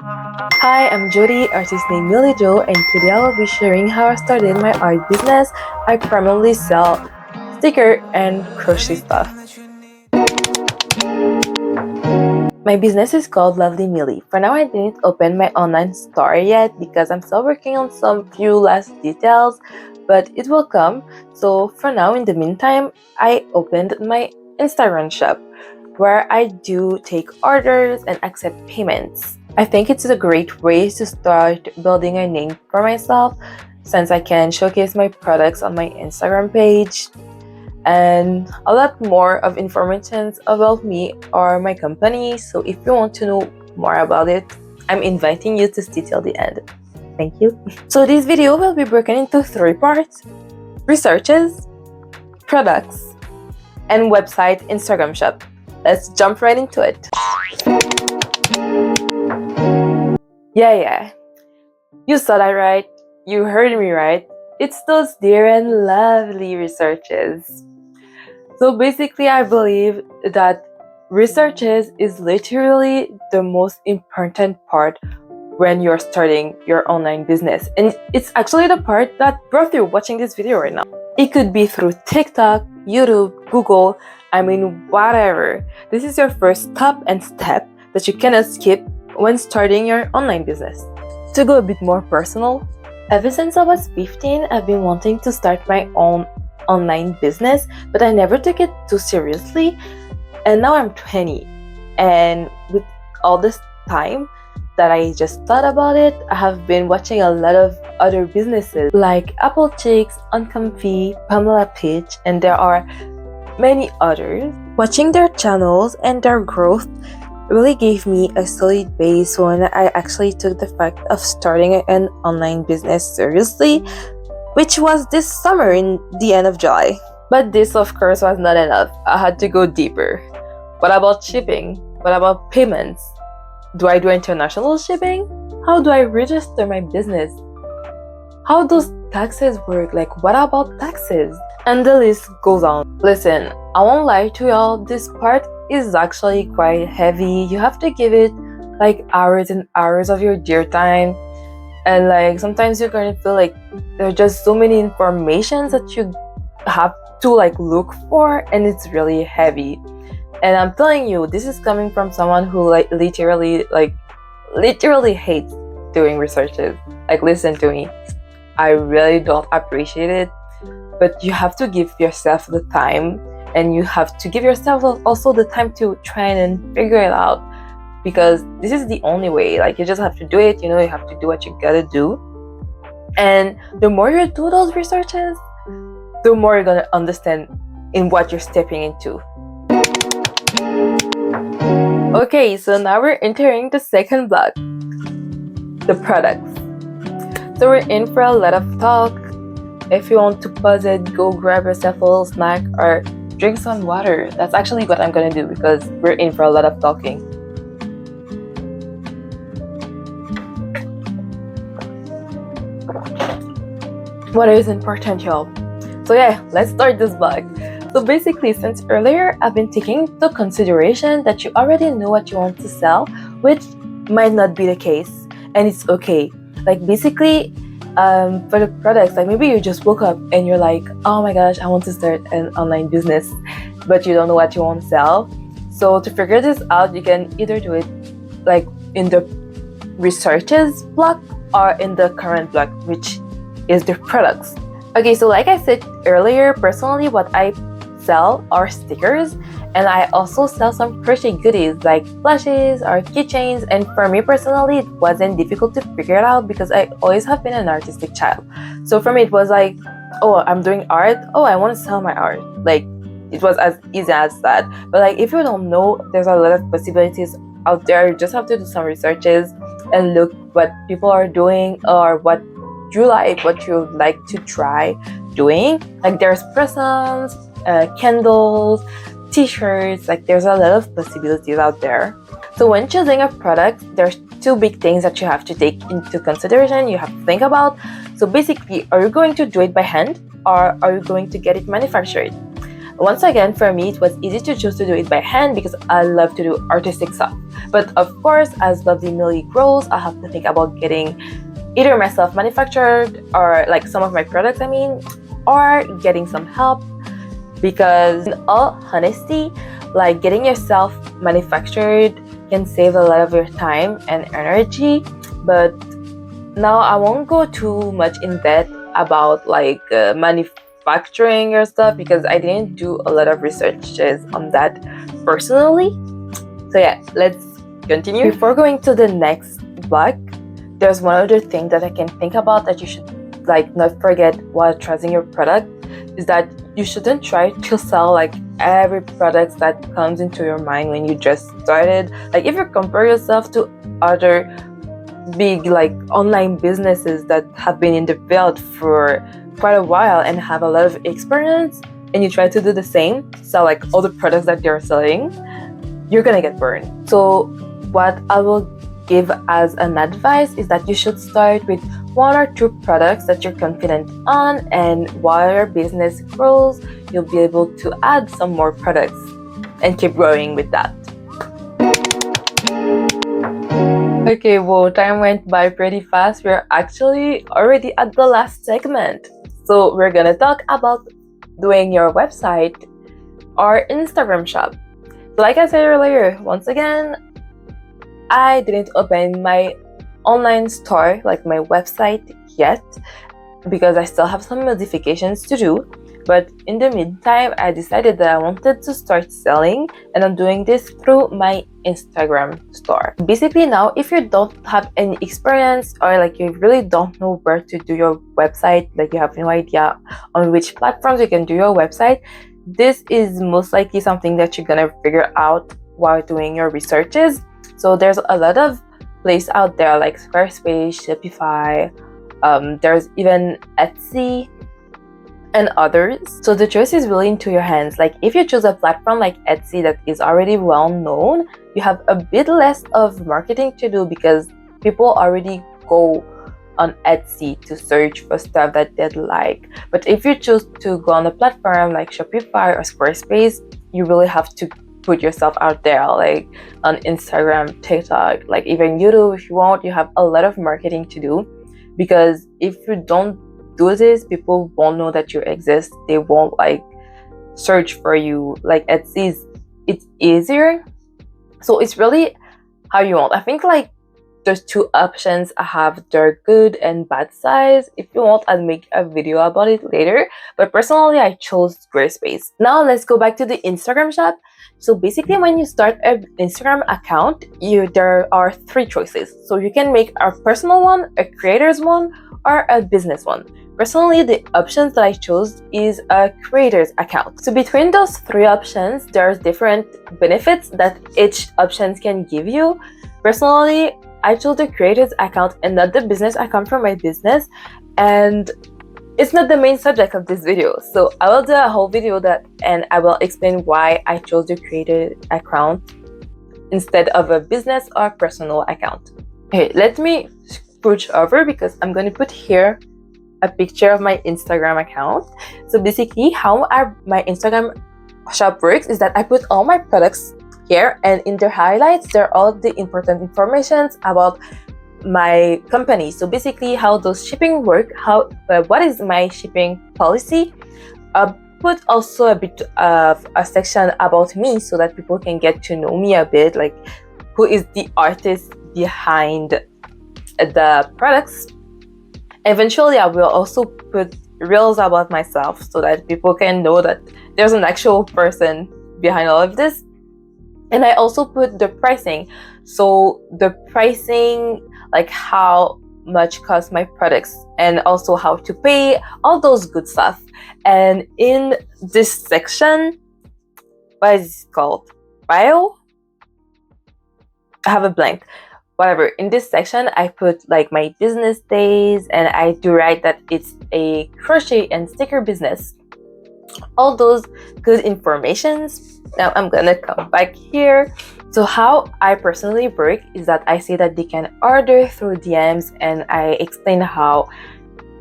Hi, I'm Jodie, artist named MillieJo, and today I will be sharing how I started my art business. I primarily sell sticker and crochet stuff. My business is called Lovely Millie. For now, I didn't open my online store yet because I'm still working on some few last details, but it will come. So for now, in the meantime, I opened my Instagram shop where I do take orders and accept payments. I think it's a great way to start building a name for myself since I can showcase my products on my Instagram page and a lot more of information about me or my company. So if you want to know more about it, I'm inviting you to stay till the end. Thank you. So this video will be broken into 3 parts: researches, products, and website Instagram shop. Let's jump right into it. Yeah. You saw that right. You heard me right. It's those dear and lovely researches. So basically, I believe that researches is literally the most important part when you're starting your online business. And it's actually the part that brought you watching this video right now. It could be through TikTok, YouTube, Google, whatever. This is your first step that you cannot skip when starting your online business. To go a bit more personal, ever since I was 15, I've been wanting to start my own online business, but I never took it too seriously. And now I'm 20, and with all this time that I just thought about it, I have been watching a lot of other businesses like Apple Chicks, Uncomfy, Pamela Pitch, and there are many others. Watching their channels and their growth really gave me a solid base when I actually took the fact of starting an online business seriously, which was this summer in the end of July. But this, of course, was not enough. I had to go deeper. What about shipping? What about payments? Do I do international shipping? How do I register my business? How does taxes work? Like, what about taxes? And the list goes on. Listen, I won't lie to y'all, this part is actually quite heavy. You have to give it like hours and hours of your dear time. And like sometimes you're going to feel like there are just so many informations that you have to like look for, and it's really heavy. And I'm telling you, this is coming from someone who literally hates doing researches. Like, listen to me, I really don't appreciate it, but you have to give yourself the time, and you have to give yourself also the time to try and figure it out, because this is the only way. Like, you just have to do it, you have to do what you gotta do. And the more you do those researches, the more you're gonna understand in what you're stepping into. Okay, so now we're entering the second block, the products. So we're in for a lot of talk. If you want to pause it, go grab yourself a little snack or drink some water. That's actually what I'm gonna do because we're in for a lot of talking. Water is important, y'all. So yeah, let's start this vlog. So basically, since earlier, I've been taking into consideration that you already know what you want to sell, which might not be the case, and it's okay. Like, basically, for the products, like maybe you just woke up and you're like, oh my gosh, I want to start an online business, but you don't know what you want to sell. So to figure this out, you can either do it like in the researches block or in the current block, which is the products. Okay, so like I said earlier, personally what I sell are stickers, and I also sell some crochet goodies like flashes or keychains. And for me personally, it wasn't difficult to figure it out because I always have been an artistic child. So for me it was like, oh, I'm doing art, oh, I want to sell my art. Like, it was as easy as that. But like, if you don't know, there's a lot of possibilities out there. You just have to do some researches and look what people are doing or what you like, what you would like to try doing. Like, there's presents, candles, t-shirts, like there's a lot of possibilities out there. So when choosing a product, there's 2 big things that you have to take into consideration, you have to think about. So basically, are you going to do it by hand or are you going to get it manufactured? Once again, for me, it was easy to choose to do it by hand because I love to do artistic stuff. But of course, as Lovely Millie grows, I have to think about getting either myself manufactured or like some of my products, or getting some help, because in all honesty, like getting yourself manufactured can save a lot of your time and energy. But now I won't go too much in depth about like manufacturing your stuff because I didn't do a lot of researches on that personally. So yeah, let's continue. Before going to the next block, there's one other thing that I can think about that you should like not forget while trying your product, is that you shouldn't try to sell like every product that comes into your mind when you just started. Like if you compare yourself to other big like online businesses that have been in the field for quite a while and have a lot of experience, and you try to do the same, sell like all the products that they're selling, you're gonna get burned. So what I will give as an advice is that you should start with 1 or 2 products that you're confident on, and while your business grows, you'll be able to add some more products and keep growing with that. Okay, well, time went by pretty fast. We're actually already at the last segment. So we're gonna talk about doing your website or Instagram shop. So like I said earlier, once again, I didn't open my online store, like my website yet, because I still have some modifications to do. But in the meantime, I decided that I wanted to start selling, and I'm doing this through my Instagram store. Basically now, if you don't have any experience or like you really don't know where to do your website, like you have no idea on which platforms you can do your website, this is most likely something that you're gonna figure out while doing your researches. So there's a lot of places out there like Squarespace, Shopify, there's even Etsy and others. So the choice is really into your hands. Like if you choose a platform like Etsy that is already well known, you have a bit less of marketing to do because people already go on Etsy to search for stuff that they'd like. But if you choose to go on a platform like Shopify or Squarespace, you really have to put yourself out there, like on Instagram, TikTok, like even YouTube if you want. You have a lot of marketing to do, because if you don't do this, people won't know that you exist. They won't like search for you. Like Etsy, it's easier. So it's really how you want. I think like there's 2 options I have. They're good and bad sides. If you want, I'll make a video about it later. But personally, I chose Squarespace. Now let's go back to the Instagram shop. So basically, when you start an Instagram account, there are 3 choices. So you can make a personal one, a creator's one, or a business one. Personally, the options that I chose is a creator's account. So between those 3 options, there's different benefits that each option can give you. Personally, I chose the creator's account and not the business account for my business, and it's not the main subject of this video. So I will do a whole video and I will explain why I chose the creator account instead of a business or personal account. Okay, let me switch over because I'm going to put here a picture of my Instagram account. So basically how my Instagram shop works is that I put all my products here, and in the highlights there are all the important information about my company. So basically how does shipping work, what is my shipping policy. Put also a bit of a section about me so that people can get to know me a bit, like who is the artist behind the products. Eventually I will also put reels about myself so that people can know that there's an actual person behind all of this. And I also put the pricing. So the pricing, like how much cost my products, and also how to pay, all those good stuff. And in this section, what is it called? Bio? I have a blank. Whatever. In this section, I put like my business days, and I do write that it's a crochet and sticker business. All those good informations. Now I'm gonna come back here. So how I personally work is that I say that they can order through DMs, and I explain how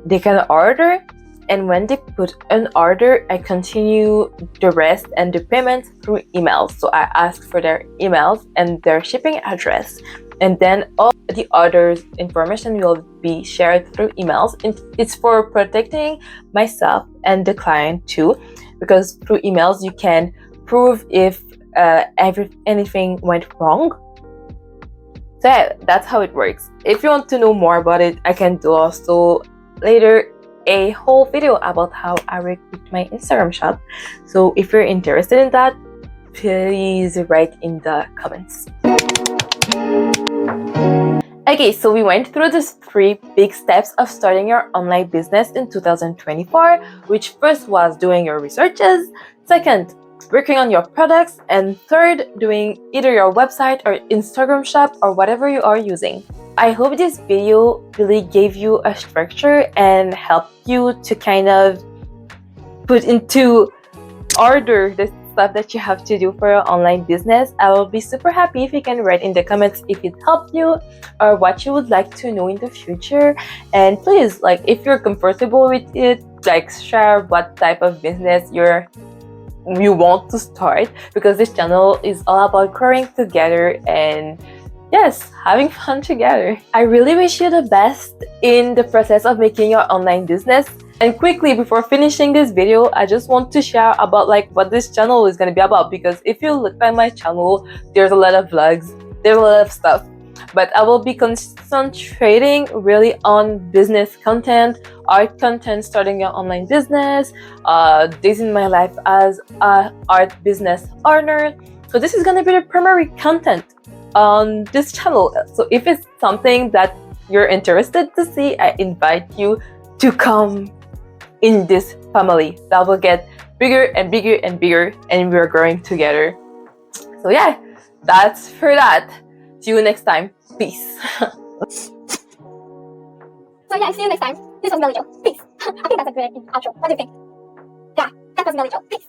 they can order and when they put an order, I continue the rest and the payments through emails. So I ask for their emails and their shipping address, and then all the orders information will be shared through emails. It's for protecting myself and the client too, because through emails you can prove if anything went wrong. So yeah, that's how it works. If you want to know more about it, I can do also later a whole video about how I work with my Instagram shop. So if you're interested in that, please write in the comments. Okay, so we went through these 3 big steps of starting your online business in 2024, which first was doing your researches, second, working on your products, and third, doing either your website or Instagram shop or whatever you are using. I hope this video really gave you a structure and helped you to kind of put into order the stuff that you have to do for your online business. I will be super happy if you can write in the comments if it helped you or what you would like to know in the future. And please, like, if you're comfortable with it, like, share what type of business you want to start, because this channel is all about growing together and yes, having fun together. I really wish you the best in the process of making your online business. And quickly, before finishing this video, I just want to share about like what this channel is going to be about, because if you look at my channel, there's a lot of vlogs, there's a lot of stuff, but I will be concentrating really on business content, art content, starting your online business, days in my life as an art business owner. So this is going to be the primary content on this channel. So if it's something that you're interested to see, I invite you to come in this family that will get bigger and bigger and bigger, and we're growing together. So yeah, that's for that. See you next time. Peace. So yeah, see you next time. This was MillieJo. Peace. I think that's a good outro. What do you think? Yeah, that was MillieJo. Peace.